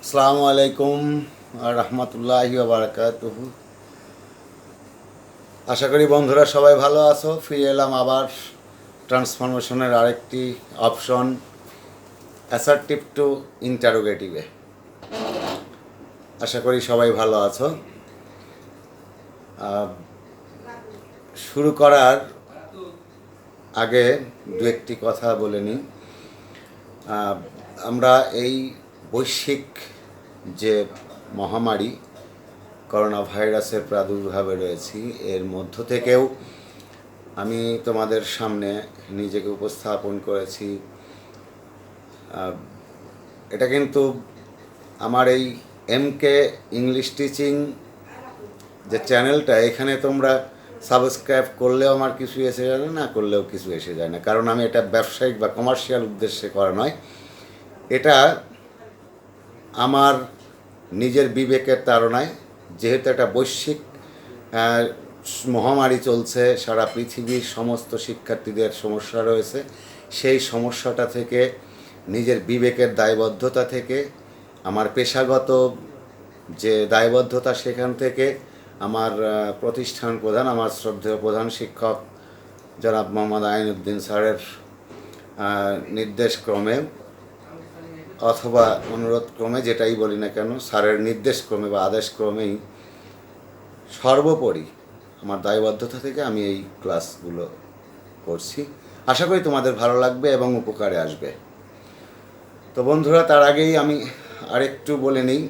আসসালামু আলাইকুম রহমতুল্লাহি ওয়া বারাকাতুহু। আশা করি বন্ধুরা সবাই ভালো আছো। ফিরে এলাম আবার ট্রান্সফরমেশনের আরেকটি অপশন, অ্যাসার্টিভ টু ইন্টারোগেটিভে। আশা করি সবাই ভালো আছো। শুরু করার আগে দু একটি কথা বলে নিই। আমরা এই বৈশ্বিক যে মহামারী করোনা ভাইরাসের প্রাদুর্ভাবে রয়েছি, এর মধ্য থেকেও আমি তোমাদের সামনে নিজেকে উপস্থাপন করেছি। এটা কিন্তু আমার এই MK ইংলিশ টিচিং যে চ্যানেলটা, এখানে তোমরা সাবস্ক্রাইব করলেও আমার কিছু এসে যায় না, না করলেও কিছু এসে যায় না, কারণ আমি এটা ব্যবসায়িক বা কমার্শিয়াল উদ্দেশ্যে করা নয়। এটা আমার নিজের বিবেকের তাড়নায়, যেহেতু একটা বৈশ্বিক মহামারী চলছে, সারা পৃথিবীর সমস্ত শিক্ষার্থীদের সমস্যা রয়েছে, সেই সমস্যাটা থেকে, নিজের বিবেকের দায়বদ্ধতা থেকে, আমার পেশাগত যে দায়বদ্ধতা, সেখান থেকে আমার প্রতিষ্ঠান প্রধান, আমার শ্রদ্ধেয় প্রধান শিক্ষক জনাব মোহাম্মদ আইনউদ্দিন স্যারের নির্দেশক্রমে অথবা অনুরোধক্রমে, যেটাই বলি না কেন, স্যারের নির্দেশক্রমে বা আদেশক্রমেই সর্বোপরি আমার দায়বদ্ধতা থেকে আমি এই ক্লাসগুলো করছি। আশা করি তোমাদের ভালো লাগবে এবং উপকারে আসবে। তো বন্ধুরা, তার আগেই আমি আরেকটু বলে নিই।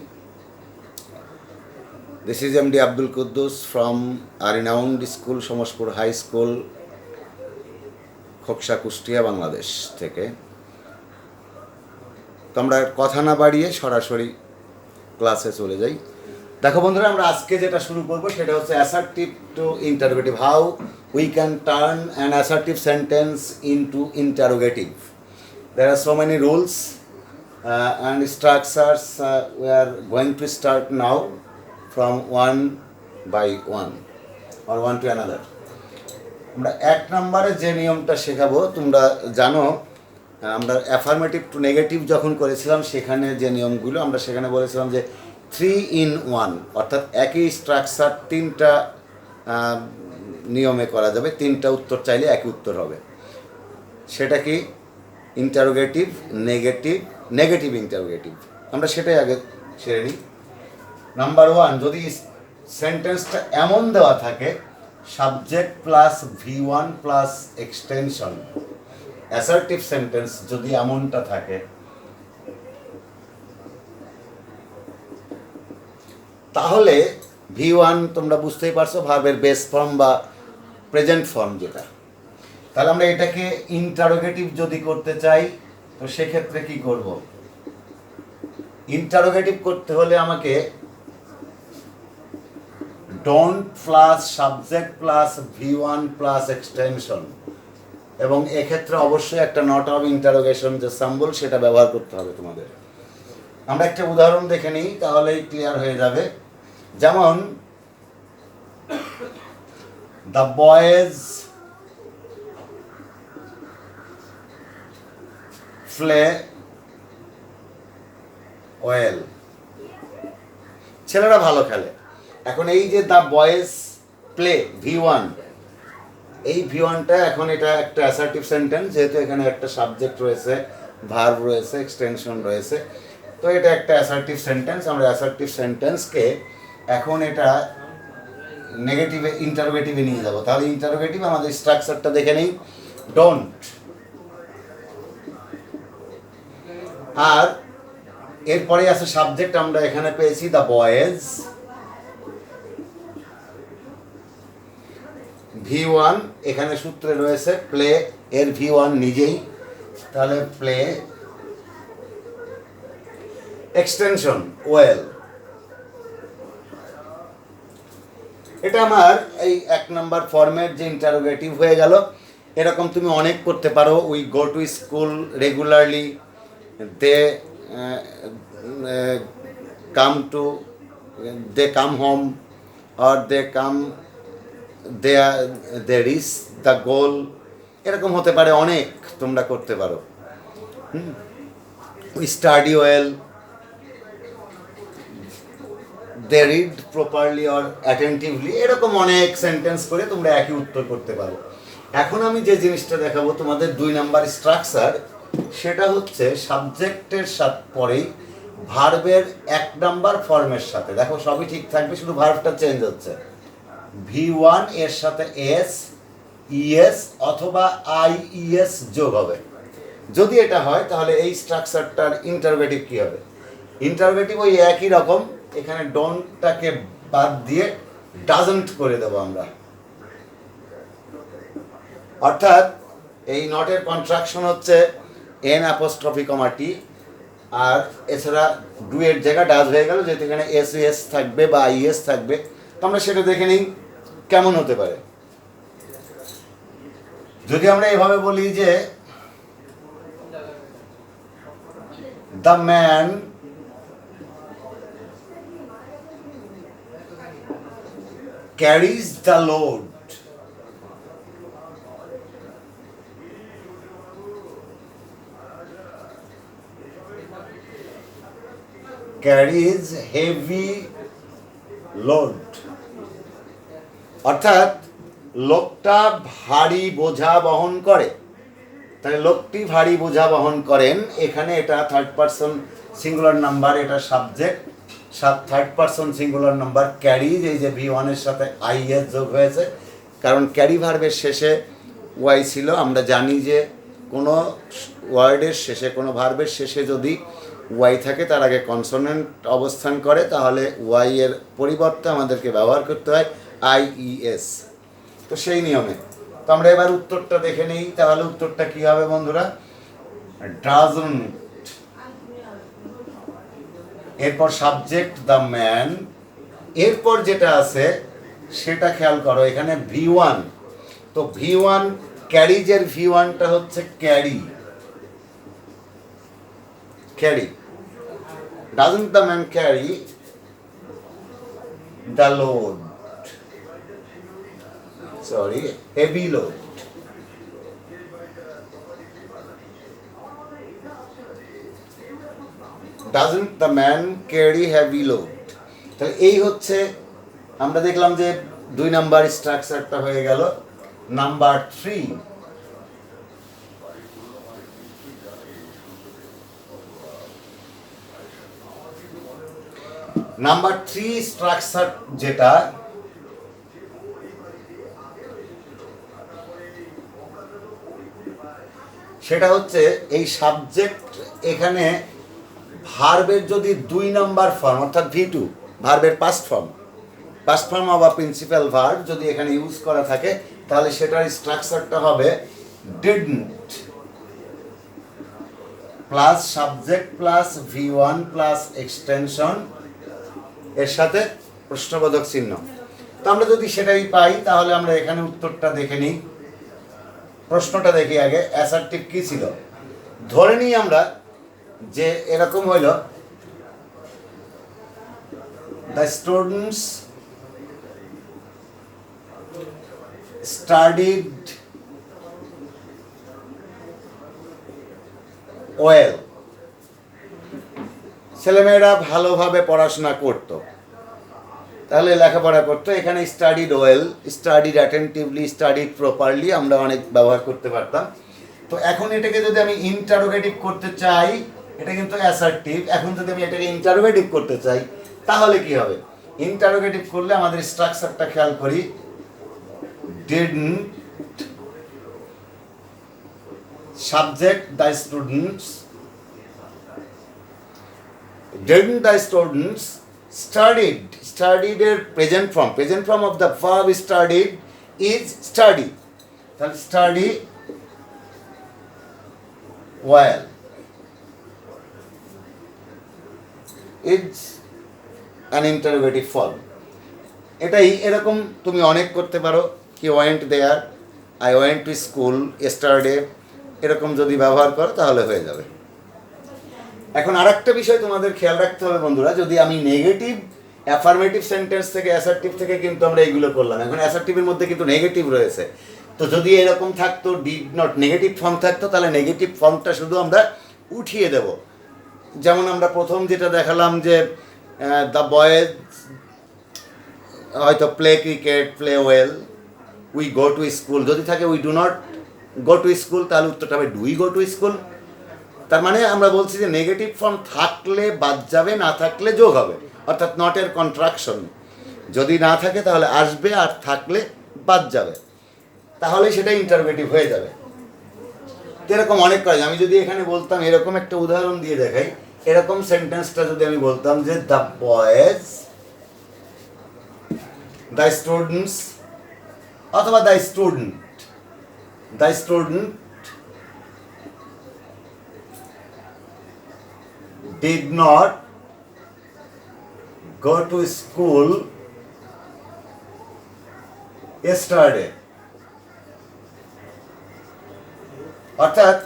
This is MD Abdul Quddus from আরিনাউন্ড school, Samaspur high school, Khoksa, Kushtia, Bangladesh থেকে। তো আমরা কথা না বাড়িয়ে সরাসরি ক্লাসে চলে যাই। দেখো বন্ধুরা, আমরা আজকে যেটা শুরু করব সেটা হচ্ছে assertive two interrogative, how we can turn an assertive sentence into interrogative. There are so many rules and structures. We are going to start now from one by one or one to another. আমরা এক নম্বরে যে নিয়মটা শেখাবো, তোমরা জানো আমরা affirmative two negative যখন করেছিলাম, সেখানে যে নিয়মগুলো আমরা সেখানে বলেছিলাম যে 3 in 1, অর্থাৎ একই স্ট্রাকচার তিনটা নিয়মে করা যাবে, তিনটা উত্তর চাইলে একই উত্তর হবে। সেটা কি? Interrogative, negative, negative interrogative. আমরা সেটাই আগে সেরে নিই। নাম্বার 1, যদি সেন্টেন্সটা এমন দেওয়া থাকে subject plus V1 plus extension, assertive sentence যদি এমনটা থাকে, তাহলে V1 তোমরা বুঝতেই পারছো, ভার্বের বেস ফর্ম বা প্রেজেন্ট ফর্ম যেটা। তাহলে আমরা এটাকে ইন্টারোগেটিভ যদি করতে চাই, তো সেক্ষেত্রে কি করব? ইন্টারোগেটিভ করতে হলে আমাকে don't plus subject plus V1 plus extension, এবং এক্ষেত্রে অবশ্যই একটা নট অফ ইন্টারোগেশন যে সিম্বল, সেটা ব্যবহার করতে হবে তোমাদের। আমরা একটা উদাহরণ দেখে নিই, তাহলেই ক্লিয়ার হয়ে যাবে। যেমন, দ্য বয়েজ প্লে ওয়েল, ছেলেরা ভালো খেলে। এখন এই যে দ্য বয়েজ প্লে V1, এই V1টা এখন এটা একটা অ্যাসার্টিভ সেন্টেন্স, যেহেতু এখানে একটা সাবজেক্ট রয়েছে, ভার্ব রয়েছে, এক্সটেনশন রয়েছে, তো এটা একটা অ্যাসার্টিভ সেন্টেন্স। আমরা অ্যাসার্টিভ সেন্টেন্সকে এখন এটা নেগেটিভে, ইন্টারোগেটিভে নিয়ে যাব। তাহলে ইন্টারোগেটিভ আমাদের স্ট্রাকচারটা দেখে নেই। ডোন্ট, আর এরপরে আছে সাবজেক্ট, আমরা এখানে পেয়েছি দ্য বয়েজ, V1 এখানে সূত্রে রয়েছে প্লে, এর V1 নিজেই, তাহলে প্লে, এক্সটেনশন ওয়েল। এটা আমার এই এক নাম্বার ফর্মের যে ইন্টারোগেটিভ হয়ে গেল। এরকম তুমি অনেক করতে পারো। We go to school regularly, they come to, they come home, or they come, they reach the goal, এরকম হতে পারে, অনেক তোমরা করতে পারো। We study well, they read properly or attentively, এরকম অনেক সেন্টেন্স করে তোমরা একই উত্তর করতে পারো। এখন আমি যে জিনিসটা দেখাবো তোমাদের 2 নাম্বার স্ট্রাকচার, সেটা হচ্ছে সাবজেক্টের সাথে পরেই ভার্বের 1 নাম্বার ফর্মের সাথে। দেখো সবই ঠিক থাকবে, শুধু ভার্বটা চেঞ্জ হচ্ছে। V1 এর সাথে এস, ইএস অথবা আইইএস যোগ হবে। যদি এটা হয় তাহলে এই স্ট্রাকচারটার ইন্টারোগেটিভ কি হবে? ইন্টারোগেটিভ ওই একই রকম, এখানে ডোন্টটাকে বাদ দিয়ে ডাজন্ট করে দেবো আমরা। অর্থাৎ এই নটের কন্ট্রাকশন হচ্ছে এন অ্যাপোস্ট্রফি কমা টি, আর এছাড়া ডু এর জায়গা ডাজ হয়ে গেল, যেহেতু এখানে এস এস থাকবে বা আইএস থাকবে। তো আমরা সেটা দেখে নিই কেমন হতে পারে। যদি আমরা এভাবে বলি যে the man carries the load, carries heavy load, অর্থাৎ লোকটা ভারী বোঝা বহন করে। তাহলে লোকটি ভারী বোঝা বহন করেন, এখানে এটা থার্ড পারসন সিঙ্গুলার নাম্বার, এটা subject, third person singular number. Carries, এই যে V1 এর সাথে আইএস যোগ হয়েছে, কারণ ক্যারি ভার্বের শেষে ওয়াই ছিল। আমরা জানি যে কোনো ওয়ার্ডের শেষে, কোনো ভার্বের শেষে যদি ওয়াই থাকে তার আগে কনসোনেন্ট অবস্থান করে, তাহলে ওয়াই এর পরিবর্তে আমাদেরকে ব্যবহার করতে হয় আইইএস। তো সেই নিয়মে তো আমরা এবার উত্তরটা দেখে নেই। তাহলে উত্তরটা কি হবে বন্ধুরা? ডাজন্ট, এরপর সাবজেক্ট দ্য ম্যান, এরপর যেটা আছে সেটা খেয়াল করো, এখানে V1। তো V1 ক্যারিজের V1টা হচ্ছে carry, carry. Doesn't the man carry the load, sorry heavy load. Doesn't the man carry heavy load. তাহলে এই হচ্ছে আমরা দেখলাম যে 2 নাম্বার স্ট্রাকচারটা হয়ে গেল। নাম্বার 3, নাম্বার 3 স্ট্রাকচার যেটা, সেটা হচ্ছে এই সাবজেক্ট, এখানে ভার্বের যদি 2 নাম্বার ফর্ম অর্থাৎ V2, ভার্বের past form of principal verb যদি এখানে ইউজ করা থাকে, তাহলে সেটার স্ট্রাকচারটা হবে didn't plus subject plus V1 plus extension, এর সাথে প্রশ্নবোধক চিহ্ন। তো আমরা যদি সেটাই পাই তাহলে আমরা এখানে উত্তরটা দেখে নিই। প্রশ্নটা দেখি আগে, অ্যাসার্টিভ কি ছিল। ধরে নিই আমরা যে এরকম হইল, দ্য স্টুডেন্টস স্টাডিড ওয়েল, ছেলেমেয়েরা ভালোভাবে পড়াশোনা করত। তাহলে লেখাপড়া করতো, এখানে studied well, studied attentively, studied properly আমরা অনেক ব্যবহার করতে পারতাম। তো এখন এটাকে যদি আমি ইন্টারোগেটিভ করতে চাই, এটা কিন্তু অ্যাসার্টিভ, এখন যদি আমি এটাকে ইন্টারোগেটিভ করতে চাই তাহলে কি হবে? ইন্টারোগেটিভ করলে আমাদের স্ট্রাকচারটা খেয়াল করি, didn't subject the students, didn't the students studied এর present form of the verb studied is study. তাহলে study well is an interrogative form. এটাই এরকম তুমি অনেক করতে পারো, কি went there, I went to school yesterday, এরকম যদি ব্যবহার করো তাহলে হয়ে যাবে। এখন আরেকটা বিষয় তোমাদের খেয়াল রাখতে হবে বন্ধুরা, যদি আমি নেগেটিভ অ্যাফার্মেটিভ সেন্টেন্স থেকে, অ্যাসার্টিভ থেকে কিন্তু আমরা এইগুলো করলাম, এখন অ্যাসার্টিভের মধ্যে কিন্তু নেগেটিভ রয়েছে। তো যদি এরকম থাকতো, ডিড নট নেগেটিভ ফর্ম থাকতো, তাহলে নেগেটিভ ফর্মটা শুধু আমরা উঠিয়ে দেব। যেমন আমরা প্রথম যেটা দেখালাম যে দ্য বয়েজ হয়তো play cricket, play well, we go to school. যদি থাকে we do not go to school, তাহলে উত্তরটা হবে do we go to school. তার মানে আমরা বলছি যে নেগেটিভ ফর্ম থাকলে বাদ যাবে, না থাকলে যোগ হবে, অর্থাৎ নটের কন্ট্রাকশন। যদি না থাকে তাহলে আসবে, আর থাকলে বাদ যাবে, তাহলে সেটা ইন্টারোগেটিভ হয়ে যাবে। এরকম অনেক কাজ। আমি যদি এখানে বলতাম, এরকম একটা উদাহরণ দিয়ে দেখাই, এরকম সেন্টেন্সটা যদি আমি বলতাম যে দ্য বয়েজ, দ্য স্টুডেন্টস, অথবা the student did not go to school yesterday। অর্থাৎ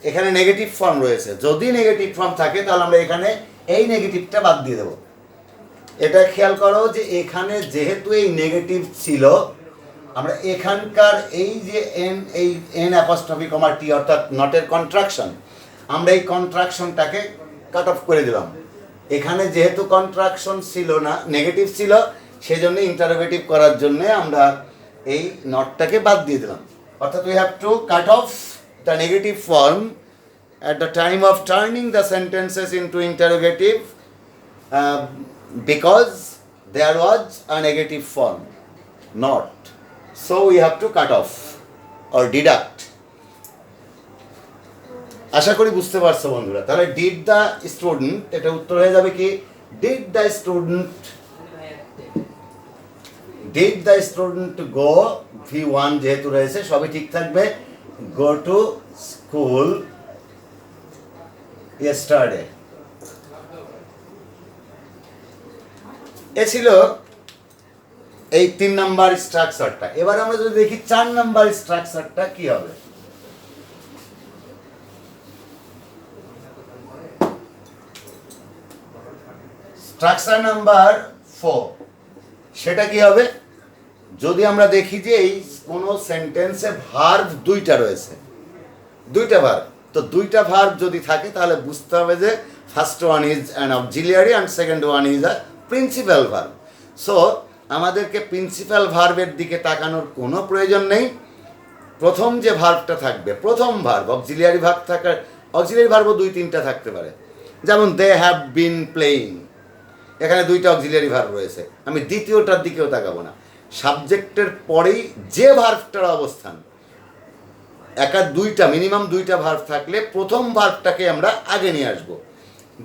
এখানে নেগেটিভ ফর্ম রয়েছে, যদি নেগেটিভ ফর্ম থাকে তাহলে আমরা এখানে এই নেগেটিভটা বাদ দিয়ে দেবো। এটা খেয়াল করো যে এখানে যেহেতু এই নেগেটিভ ছিল, আমরা এখানকার এই যে এন অ্যাপোস্ট্রফি কমা টি অর্থাৎ নটের কন্ট্রাকশন, আমরা এই কন্ট্রাকশনটাকে কাট অফ করে দিলাম। এখানে যেহেতু কন্ট্রাকশন ছিল না, নেগেটিভ ছিল, সেই জন্য ইন্টারোগেটিভ করার জন্য আমরা এই নটটাকে বাদ দিয়ে দিলাম। অর্থাৎ we have to cut off the negative form at the time of turning the sentences into interrogative because there was a negative form, not. So we have to cut off or deduct. আশা করি বুঝতে পারছো বন্ধুরা। তাহলে did the student, এটা উত্তর হয়ে যাবে কি did the student go, V1 যেহেতু রয়েছে সবই ঠিক থাকবে, গো টু স্কুল yesterday। এ ছিল এই 3 নাম্বার স্ট্রাকচারটা। এবার আমরা যদি দেখি 4 নাম্বার স্ট্রাকচারটা কি হবে। স্ট্রাকচার নাম্বার 4, সেটা কি হবে? যদি আমরা দেখি যে এই কোনো সেন্টেন্সে ভার্ব দুইটা রয়েছে, দুইটা ভার্ব, তো দুইটা ভার্ব যদি থাকে তাহলে বুঝতে হবে যে first one is an auxiliary and second one is a principal verb. So আমাদেরকে প্রিন্সিপাল ভার্বের দিকে তাকানোর কোনো প্রয়োজন নেই। প্রথম যে ভার্বটা থাকবে, প্রথম ভার্ব, অক্সিলিয়ারি ভার্ব থাকার, অক্সিলিয়ারি ভার্বও 2-3টা থাকতে পারে, যেমন দে হ্যাভ বিন প্লেয়িং, এখানে 2টা অক্সিলিয়ারি ভার্ব রয়েছে, আমি দ্বিতীয়টার দিকেও তাকাবো না। সাবজেক্টের পরেই যে ভার্বটার অবস্থান, মিনিমাম 2টা ভার্ব থাকলে প্রথম ভার্বটাকে আমরা আগে নিয়ে আসবো।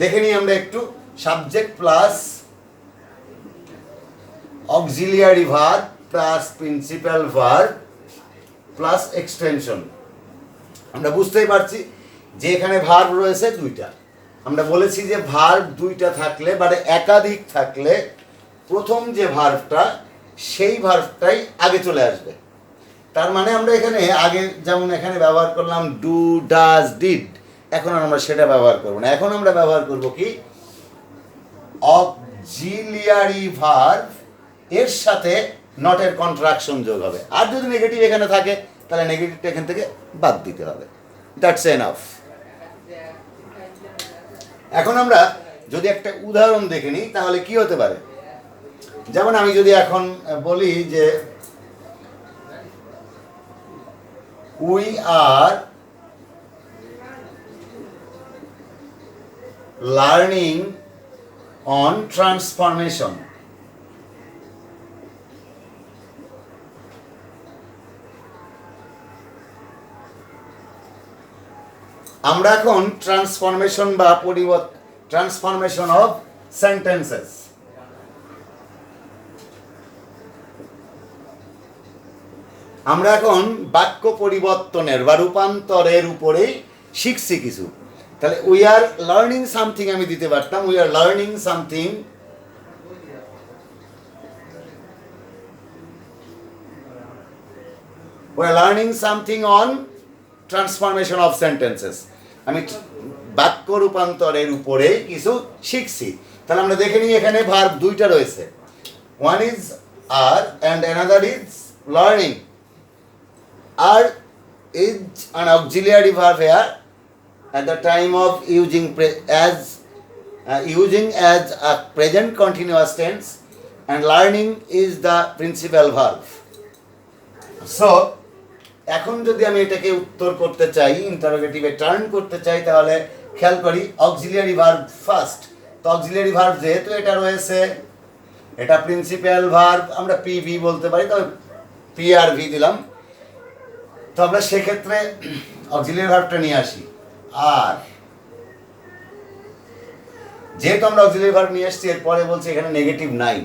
দেখে নিই আমরা একটু, subject plus auxiliary verb plus principal verb plus extension. আমরা বুঝতেই পারছি যে এখানে ভার্ব রয়েছে 2টা। আমরা বলেছি যে ভার্ব 2টা থাকলে, মানে একাধিক থাকলে, প্রথম যে ভার্বটা সেই ভার্বটাই আগে চলে আসবে। তার মানে আমরা এখানে আগে যেমন এখানে ব্যবহার করলাম ডু, ডাজ, ডিড, এখন আমরা সেটা ব্যবহার করব না। এখন আমরা ব্যবহার করব কি অক্সিলিয়ারি ভার্ব, এর সাথে নটের কন্ট্রাকশন যোগ হবে। আর যদি নেগেটিভ এখানে থাকে তাহলে নেগেটিভটা এখান থেকে বাদ দিতে হবে। That's enough. এখন আমরা যদি একটা উদাহরণ দেখে নিই তাহলে কি হতে পারে। যেমন আমি যদি এখন বলি যে we are learning on transformation। আমরা এখন ট্রান্সফরমেশন বা ট্রান্সফরমেশন অফ সেন্টেন্সেস, আমরা এখন বাক্য পরিবর্তনের বা রূপান্তরের উপরেই শিখছি কিছু। তাহলে উই আর লার্নিং সামথিং আমি দিতে পারতাম, we are learning something on transformation of sentences. আমি বাক্য রূপান্তরের উপরে কিছু শিখছি। তাহলে আমরা দেখে নিই এখানে ভার্ব 2টা রয়েছে, one is are and another is learning. Are is an auxiliary verb here at the time of using as a present continuous tense, and learning is the principal verb. So এখন যদি আমি এটাকে উত্তর করতে চাই, ইন্টারোগেটিভে turn করতে চাই, তাহলে খেয়াল করি অক্সিলিয়ারি ভার্ব ফার্স্ট। তো অক্সিলিয়ারি ভার্ব যেহেতু এটা রয়েছে, এটা প্রিন্সিপাল ভার্ব, আমরা পিভি বলতে পারি, তবে পিআরভি দিলাম। তো আমরা সেক্ষেত্রে অক্সিলিয়ারি ভার্বটা নিয়ে আসি। আর যেহেতু আমরা অক্সিলিয়ারি ভার্ব নিয়ে আসছি, এরপরে বলছি এখানে নেগেটিভ নাই।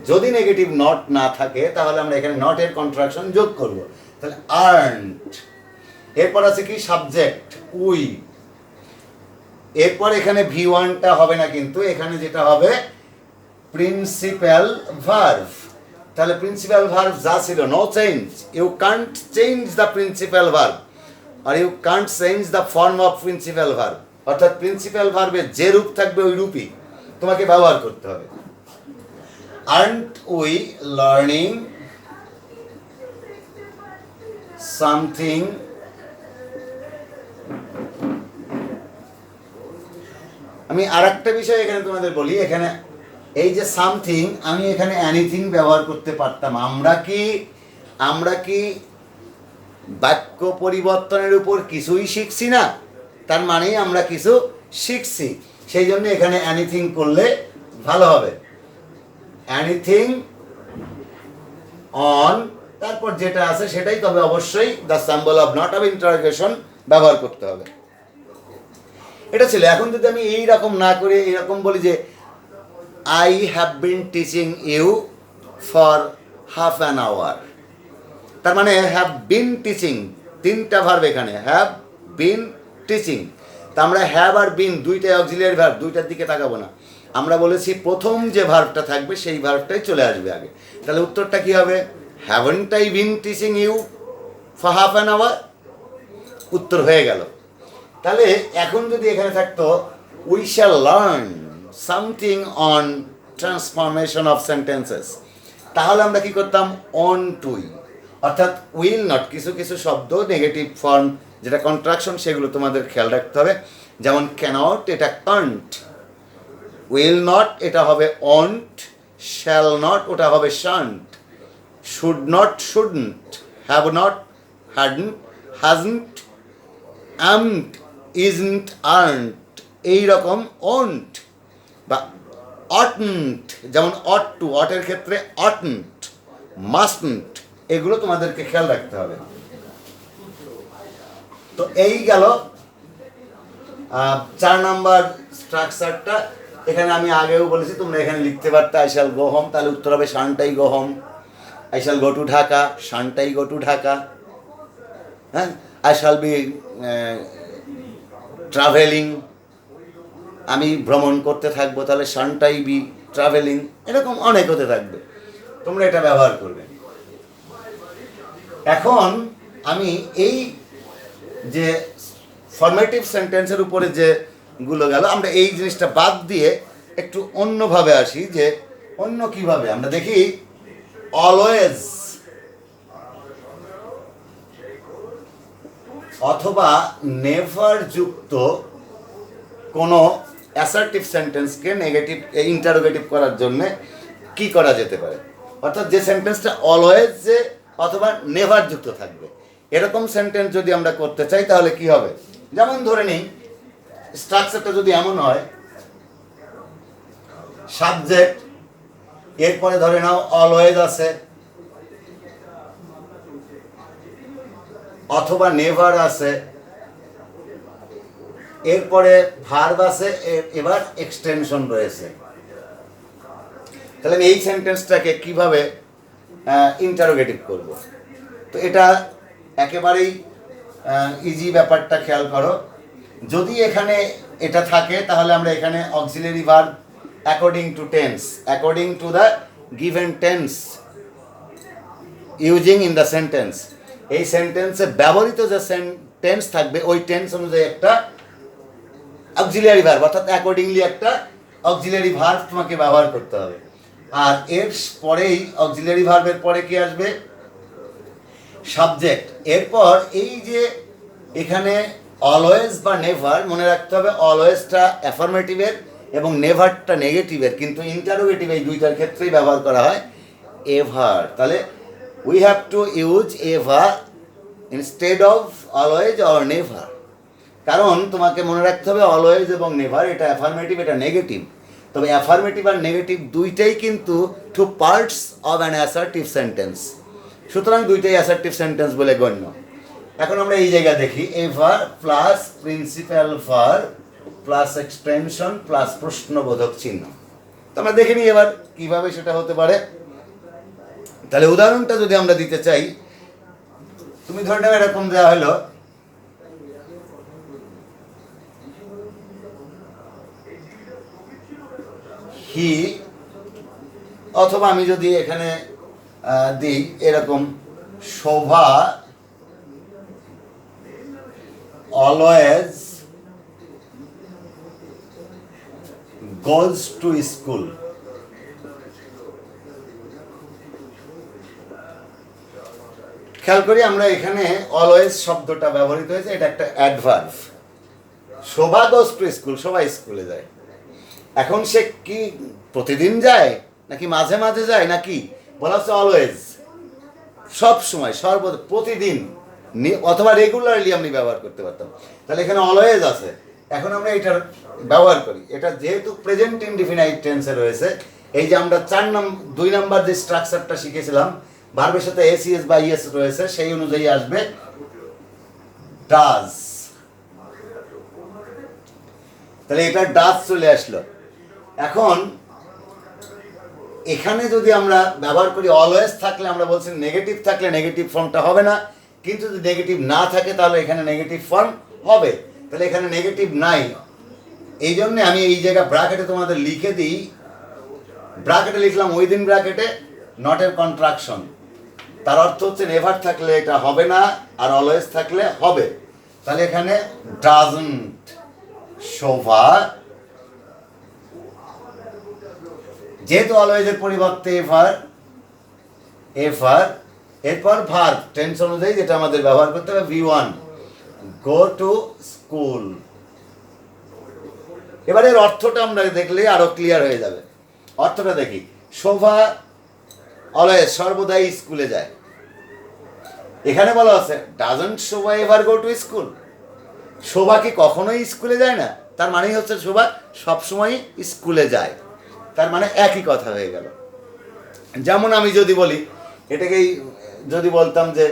যদি নেগেটিভ নট না থাকে তাহলে আমরা এখানে নট এর কন্ট্রাকশন যোগ করব। তাহলে আর্নড, এরপর আছে কি সাবজেক্ট উই, এরপর এখানে V1টা হবে না, কিন্তু এখানে যেটা হবে প্রিন্সিপাল ভার্ব। তাহলে প্রিন্সিপাল ভার্ব যা ছিল, no change, you can't change the principal verb আর you can't change the form of principal verb. অর্থাৎ প্রিন্সিপাল ভার্বের যে রূপ থাকবে ওই রূপই তোমাকে ব্যবহার করতে হবে। আর্নড উই লার্নিং সামথিং আমি আর একটা বিষয় এখানে তোমাদের বলি, এখানে এই যে সামথিং, আমি এখানে এনিথিং ব্যবহার করতে পারতাম। আমরা কি বাক্য পরিবর্তনের উপর কিছুই শিখছি না? তার মানেই আমরা কিছু শিখছি, সেই জন্য এখানে এনিথিং করলে ভালো হবে। এনিথিং অন, তারপর যেটা আছে সেটাই, তবে অবশ্যই the symbol of not of interrogation ব্যবহার করতে হবে। এটা ছিল। এখন যদি আমি এইরকম না করে এরকম বলি যে I have been teaching you for half an hour, তার মানে হ্যাভ বিন টিচিং, তিনটা ভার্ব এখানে, হ্যাভ বিন টিচিং। তা আমরা হ্যাভ আর বিন দুইটাই অক্সিলিয়ারি ভার্ব, দুইটার দিকে তাকাবো না। আমরা বলেছি প্রথম যে ভার্বটা থাকবে সেই ভার্বটাই চলে আসবে আগে। তাহলে উত্তরটা কি হবে? Haven't I been teaching you for half an hour? উত্তর হয়ে গেল। তাহলে এখন যদি এখানে থাকতো we shall learn something on transformation of sentences, তাহলে আমরা কি করতাম? অন টুই, অর্থাৎ উইল নট। কিছু কিছু শব্দ নেগেটিভ ফর্ম যেটা কন্ট্রাকশন, সেগুলো তোমাদের খেয়াল রাখতে হবে। যেমন ক্যানট, এটা কান্ট। উইল নট, এটা হবে অন্ট। শ্যাল নট, ওটা হবে shan't. Should not, shouldn't. Have not, hadn't, hasn't. Amn't, isn't, aren't, এইরকম অন্ট বা অটন্ট, যেমন অট টু, অটের ক্ষেত্রে অটন্ট, মাস্টন্ট, এগুলো তোমাদেরকে খেয়াল রাখতে হবে। তো এই গেল 4 নাম্বার স্ট্রাকচারটা। এখানে আমি আগেও বলেছি তোমরা এখানে লিখতে পারতে আই শ্যাল গো হোম, তাহলে উত্তর হবে shan't I go home. I shall go to Dhaka, shan't I go to Dhaka. হ্যাঁ, আই শ্যাল বি ট্রাভেলিং, আমি ভ্রমণ করতে থাকবো, তাহলে শানটাই বি ট্রাভেলিং। এরকম অনেক হতে থাকবে, তোমরা এটা ব্যবহার করবে। এখন আমি এই যে ফর্মেটিভ সেন্টেন্সের উপরে যেগুলো গেল, আমরা এই জিনিসটা বাদ দিয়ে একটু অন্যভাবে আসি। যে অন্য কিভাবে আমরা দেখি, অলওয়েজ অথবা নেভার যুক্ত কোনো অ্যাসার্টিভ সেন্টেন্সকে নেগেটিভ ইন্টারোগেটিভ করার জন্য কি করা যেতে পারে? অর্থাৎ যে সেন্টেন্সটা অলওয়েজ যে অথবা নেভার যুক্ত থাকবে, এরকম সেন্টেন্স যদি আমরা করতে চাই তাহলে কি হবে? যেমন ধরে নিই, স্ট্রাকচারটা যদি এমন হয়, সাবজেক্ট, এরপরে ধরে নাও অলওয়েজ আছে অথবা নেভার আছে, এরপরে ভার্ব আছে, এবার এক্সটেনশন রয়েছে। তাহলে আমি এই সেন্টেন্সটাকে কিভাবে ইন্টারোগেটিভ করব? তো এটা একেবারেই ইজি ব্যাপারটা খেয়াল করো। যদি এখানে এটা থাকে তাহলে আমরা এখানে auxiliary verb according to tense, according to the given tense using in the sentence, এই সেন্টেন্সে ব্যবহৃত যে টেন্স থাকবে ওই টেন্স অনুযায়ী একটা অক্সিলারি ভার্ব, অর্থাৎ অ্যাকর্ডিংলি একটা অক্সিলারি ভার্ব তোমাকে ব্যবহার করতে হবে। আর এর পরেই অক্সিলারি ভার্বের পরে কি আসবে? সাবজেক্ট। এরপর এই যে এখানে অলওয়েজ বা নেভার, মনে রাখতে হবে অলওয়েজটা অ্যাফার্মেটিভের এবং নেভারটা নেগেটিভের, কিন্তু ইন্টারোগেটিভ এই দুইটার ক্ষেত্রেই ব্যবহার করা হয় এভার। তাহলে we have to use ever instead of always or never. কারণ তোমাকে মনে রাখতে হবে অলওয়েজ এবং নেভার এটা অ্যাফার্মেটিভ, এটা নেগেটিভ। তবে অ্যাফার্মেটিভ আর নেগেটিভ দুইটাই কিন্তু two parts of an assertive sentence, সুতরাং দুইটাই অ্যাসার্টিভ সেন্টেন্স বলে গণ্য। এখন আমরা এই জায়গায় দেখি ever plus principal verb plus extension plus প্রশ্নবোধক চিহ্ন। তো আমরা দেখে নিই এবার কিভাবে সেটা হতে পারে। তাহলে উদাহরণটা যদি আমরা দিতে চাই, তুমি ধরে নাও এরকম দেওয়া হলো, হি, অথবা আমি যদি এখানে দিই এরকম, শোভা অলওয়েজ গোজ টু স্কুল। খেয়াল করি আমরা এখানে অলওয়েজ শব্দটা ব্যবহৃত হয়েছে, এটা একটা adverb. Shobha goes to school, সবাই স্কুলে যায়। এখন সে কি প্রতিদিন যায় নাকি মাঝে মাঝে যায় নাকি, বলা হচ্ছে অলওয়েজ, সব সময়, সর্বদা, প্রতিদিন, অথবা রেগুলারলি আমি ব্যবহার করতে পারতাম। তাহলে এখানে অলওয়েজ আছে, এখন আমরা এটার ব্যবহার করি। এটা যেহেতু প্রেজেন্ট ইনডিফিনাইট টেন্সে রয়েছে, এই যে আমরা 2 নাম্বার যে স্ট্রাকচারটা শিখেছিলাম, ভার্বের সাথে এসিএস বা ইএস রয়েছে, সেই অনুযায়ী আসবে ডাজ। তাহলে এটা ডাজ চলে আসলো। এখন এখানে যদি আমরা ব্যবহার করি অলওয়েজ থাকলে, আমরা বলছি নেগেটিভ থাকলে নেগেটিভ ফর্মটা হবে না, কিন্তু যদি নেগেটিভ না থাকে তাহলে এখানে নেগেটিভ ফর্ম হবে। তাহলে এখানে নেগেটিভ নাই, এই জন্যে আমি এই জায়গায় ব্র্যাকেটে তোমাদের লিখে দিই, ব্র্যাকেটে লিখলাম উইদিন ব্র্যাকেটে নটের কন্ট্রাকশন। তার অর্থ হচ্ছে নেভার থাকলে এটা হবে না, আর অলওয়েজ থাকলে হবে। তাহলে এখানে ডাজন্ট শোভা, যেহেতু অলওয়েজের পরিবর্তে এভার, এরপর ভার্ব টেন্স অনুযায়ী যেটা আমাদের ব্যবহার করতে হবে V1, গো টু স্কুল। এবারে এর অর্থটা আমরা দেখলে আরো ক্লিয়ার হয়ে যাবে। অর্থটা দেখি, শোভা অলওয়েজ সর্বদাই স্কুলে যায়। এখানে বলা আছে doesn't Shobha ever go to school, Shobha কি কখনোই স্কুলে যায় না, তার মানেই হচ্ছে শোভা সবসময় স্কুলে যায়। তার মানে একই কথা হয়ে গেল। যেমন আমি যদি বলি, এটাকেই যদি বলতাম যে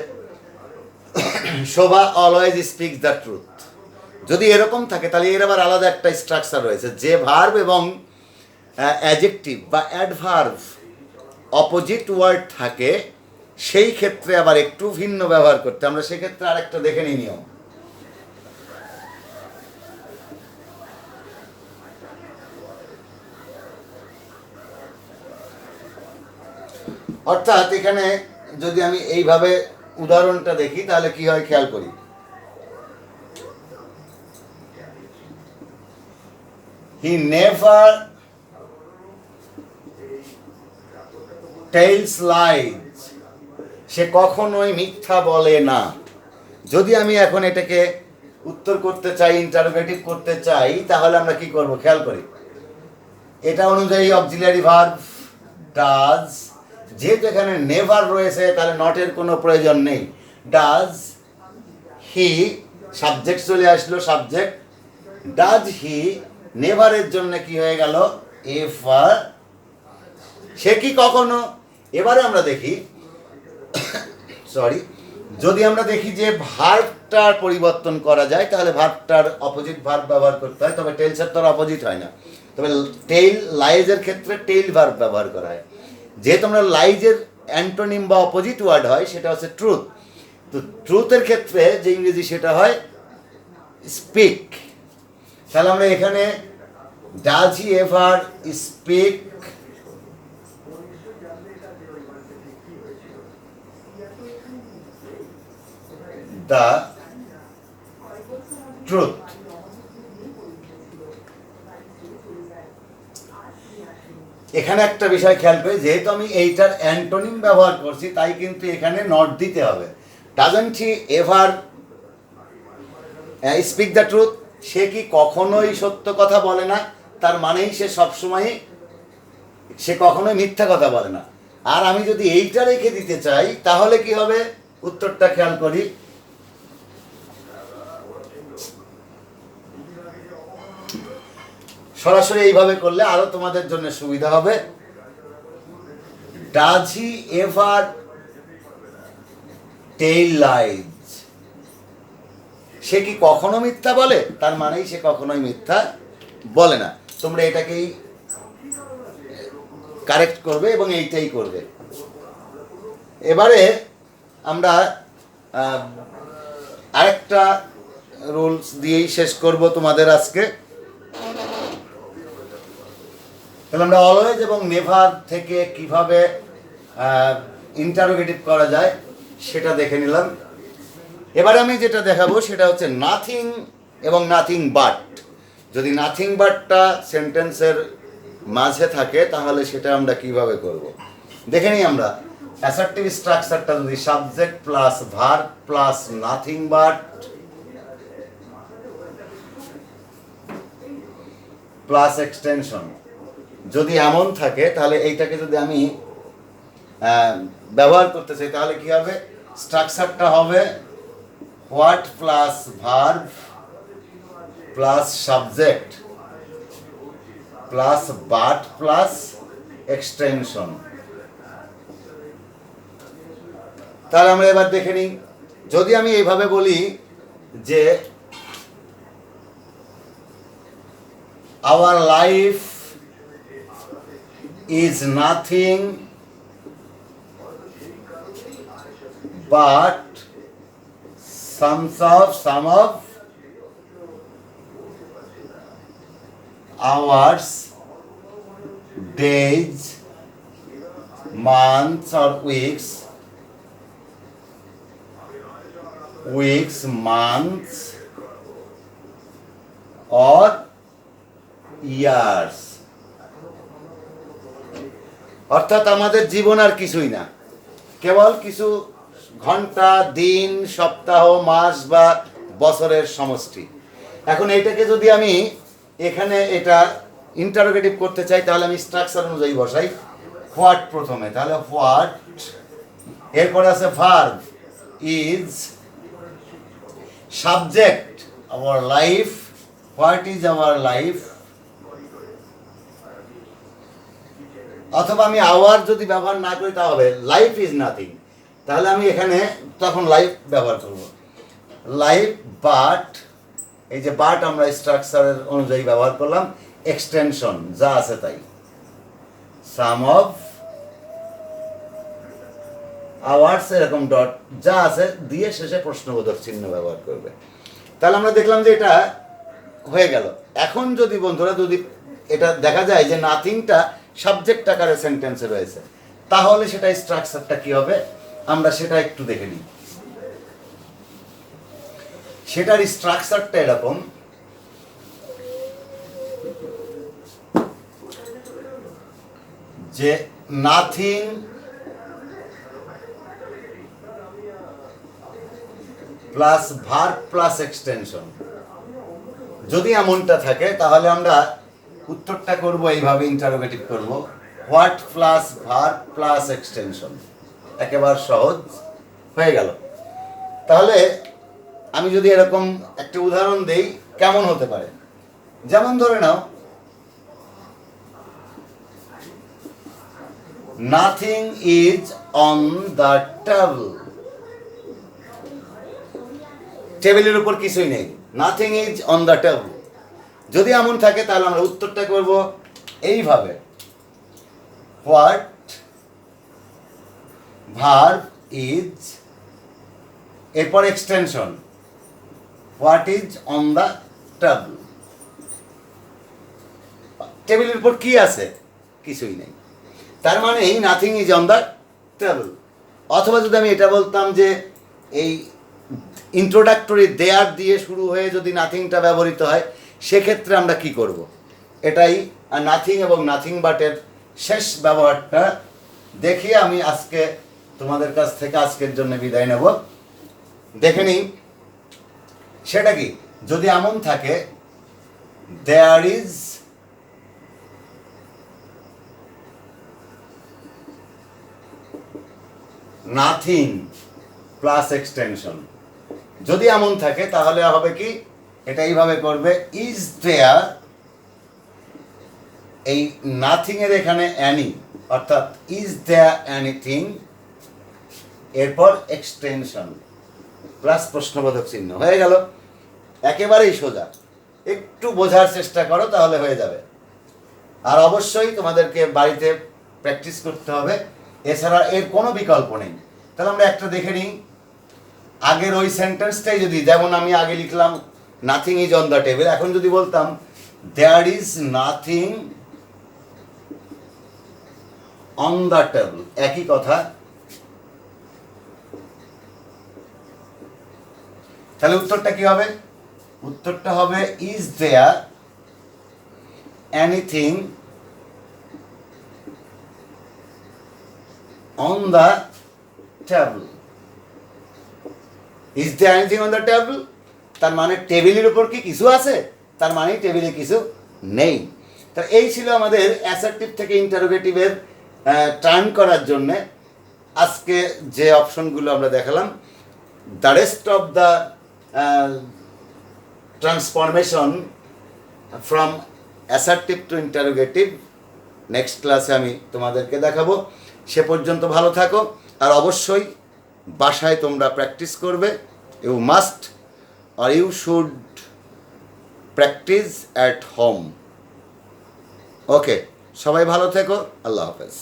শোভা অলওয়েজ স্পিক্স দ্য ট্রুথ, যদি এরকম থাকে তাহলে এর আবার আলাদা একটা স্ট্রাকচার রয়েছে। যে ভার্ব এবং অ্যাডজেক্টিভ বা অ্যাডভার্ব অপোজিট ওয়ার্ড থাকে, সেই ক্ষেত্রে আবার একটু ভিন্ন ব্যবহার করতে। আমরা সেক্ষেত্রে আরেকটা দেখে নিই নিয়ম। অর্থাৎ এখানে যদি আমি এইভাবে উদাহরণটা দেখি তাহলে কি হয় খেয়াল করি। হি নেভার টেলস লাইজ, সে কখনোই মিথ্যা বলে না। যদি আমি এখন এটাকে উত্তর করতে চাই, ইন্টারোগেটিভ করতে চাই, তাহলে আমরা কি করব খেয়াল করি। এটা অনুযায়ী অক্সিলিয়ারি ভার্ব ডাজ, যেহেতু এখানে নেভার রয়েছে তাহলে নটের কোনো প্রয়োজন নেই। ডাজ হি, সাবজেক্ট চলে আসলো, সাবজেক্ট ডাজ হি, নেভারের জন্য কি হয়ে গেল এভার, সে কি কখনো। এবারে আমরা দেখি, সরি, যদি আমরা দেখি যে ভার্বটার পরিবর্তন করা যায় তাহলে ভার্বটার অপোজিট ভার্ব ব্যবহার করতে হয়। তবে টেলসের তো অপোজিট হয় না, তবে টেইল লাইজের ক্ষেত্রে টেইল ভার্ব ব্যবহার করা হয়। যেহেতু আমরা লাইজের অ্যান্টোনিম বা অপোজিট ওয়ার্ড হয় সেটা হচ্ছে ট্রুথ, তো ট্রুথের ক্ষেত্রে যে ইংরেজি সেটা হয় স্পিক। তাহলে আমরা এখানে does he ever speak the truth. এখানে একটা বিষয় খেয়াল করি, যেহেতু আমি এইটার অ্যান্টোনিম ব্যবহার করছি তাই কিন্তু এখানে নট দিতে হবে। Doesn't he ever speak the truth, সে কি কখনোই সত্য কথা বলে না, তার মানেই সে সবসময়, সে কখনোই মিথ্যা কথা বলে না। আর আমি যদি এইটা রেখে দিতে চাই তাহলে কি হবে, উত্তরটা খেয়াল করি। সরাসরি এইভাবে করলে আরো তোমাদের জন্য সুবিধা হবে। Does he ever tell lies? সে কি কখনো মিথ্যা বলে? তার মানেই সে কখনোই মিথ্যা বলে না। তোমরা এটাকেই কারেক্ট করবে এবং এইটাই করবে। এবারে আমরা আরেকটা রুলস দিয়েই শেষ করব তোমাদের আজকে। তাহলে আমরা অলওয়েজ এবং নেভার থেকে কিভাবে ইন্টারোগেটিভ করা যায় সেটা দেখে নিলাম। এবারে আমি যেটা দেখাবো সেটা হচ্ছে নাথিং এবং নাথিং বাট। যদি নাথিং বাটটা সেন্টেন্সের মাঝে থাকে তাহলে সেটা আমরা কিভাবে করব দেখে নিই আমরা। অ্যাসার্টিভ স্ট্রাকচারটা যদি subject plus verb plus nothing but plus extension যদি এমন থাকে, তাহলে এইটাকে যদি আমি ব্যবহার করতে চাই তাহলে কি হবে, স্ট্রাকচারটা হবে what plus verb plus subject plus but plus extension. তাহলে আমরা এবার দেখে নিই। যদি আমি এইভাবে বলি যে our life is nothing but some of hours, days, months or weeks, months or years। অর্থাৎ আমাদের জীবন আর কিছুই না, কেবল কিছু ঘন্টা, দিন, সপ্তাহ, মাস বা বছরের সমষ্টি। এখন এইটাকে যদি আমি এখানে এটা ইন্টারোগেটিভ করতে চাই তাহলে আমি স্ট্রাকচার অনুযায়ী বসাই। হোয়াট প্রথমে, তাহলে হোয়াট, এরপরে আছে verb is, subject our life, what is our life. অথবা আমি আওয়ার যদি ব্যবহার না করি তাহলে লাইফ ইজ নাথিং, তাহলে আমি এখানে তখন লাইফ ব্যবহার করব। লাইফ বাট, এই যে বাট আমরা স্ট্রাকচারের অনুযায়ী ব্যবহার করলাম। এক্সটেনশন যা আছে তাই, সাম অফ আওয়ার্স এরকম ডট যা আছে দিয়ে শেষে প্রশ্নবোধক চিহ্ন ব্যবহার করবে। তাহলে আমরা দেখলাম যে এটা হয়ে গেল। এখন যদি বন্ধুরা যদি এটা দেখা যায় যে নাথিংটা সাবজেক্ট আকারে সেন্টেন্সে রয়েছে তাহলে সেটা স্ট্রাকচারটা কি হবে আমরা সেটা একটু দেখে নিই। সেটার স্ট্রাকচারটা এরকম, যে nothing plus verb plus extension. যদি এমনটা থাকে তাহলে আমরা উত্তরটা করব এইভাবে, ইন্টারোগেটিভ করব what plus verb plus extension. একেবারে সহজ হয়ে গেল। তাহলে আমি যদি এরকম একটা উদাহরণ দেই কেমন হতে পারে, যেমন ধরে নাও nothing is on the table. টেবিলের উপর কিছুই নেই, nothing is on the table. যদি এমন থাকে তাহলে আমরা উত্তরটা করব এইভাবে, হোয়াট ভার্ব ইজ, এরপর extension what is on the table. টেবিলের উপর কি আছে, কিছুই নেই, তার মানে এই nothing is on the table. অথবা যদি আমি এটা বলতাম যে এই ইন্ট্রোডাক্টরি দেয়ার দিয়ে শুরু হয়ে যদি নাথিংটা ব্যবহৃত হয় সেক্ষেত্রে আমরা কি করব, এটাই নাথিং এবং নাথিং বাটের শেষ ব্যবহারটা দেখিয়ে আমি আজকে তোমাদের কাছ থেকে আজকের জন্য বিদায় নেব। দেখে নিই সেটা কি, যদি এমন থাকে there is nothing plus extension. যদি এমন থাকে তাহলে হবে কি, এটা এইভাবে করবে, ইজ দেয়ার, এই নাথিং এর এখানে অ্যানি, অর্থাৎ ইজ দেয়ার এনিথিং, এরপর এক্সটেনশন প্লাস প্রশ্নবোধক চিহ্ন, হয়ে গেল। একেবারেই সোজা, একটু বোঝার চেষ্টা করো তাহলে হয়ে যাবে। আর অবশ্যই তোমাদেরকে বাড়িতে প্র্যাকটিস করতে হবে, এছাড়া এর কোনো বিকল্প নেই। তাহলে আমরা একটা দেখে নিই, আগের ওই সেন্টেন্সটাই যদি, যেমন আমি আগে লিখলাম nothing is on the table, এখন যদি বলতাম there is nothing on the table, একই কথা। তাহলে উত্তরটা কি হবে? উত্তরটা হবে is there anything on the table. Is there anything on the table, তার মানে টেবিলের উপর কি কিছু আছে, তার মানে টেবিলে কিছু নেই। তা এই ছিল আমাদের অ্যাসার্টিভ থেকে ইন্টারোগেটিভের টার্ন করার জন্যে আজকে যে অপশনগুলো আমরা দেখালাম। The rest of the transformation from assertive two interrogative next ক্লাসে আমি তোমাদেরকে দেখাবো। সে পর্যন্ত ভালো থাকো, আর অবশ্যই বাসায় তোমরা প্র্যাকটিস করবে। You must or you should practice at home. Okay, সবাই ভালো থেকো, আল্লাহ হাফেজ।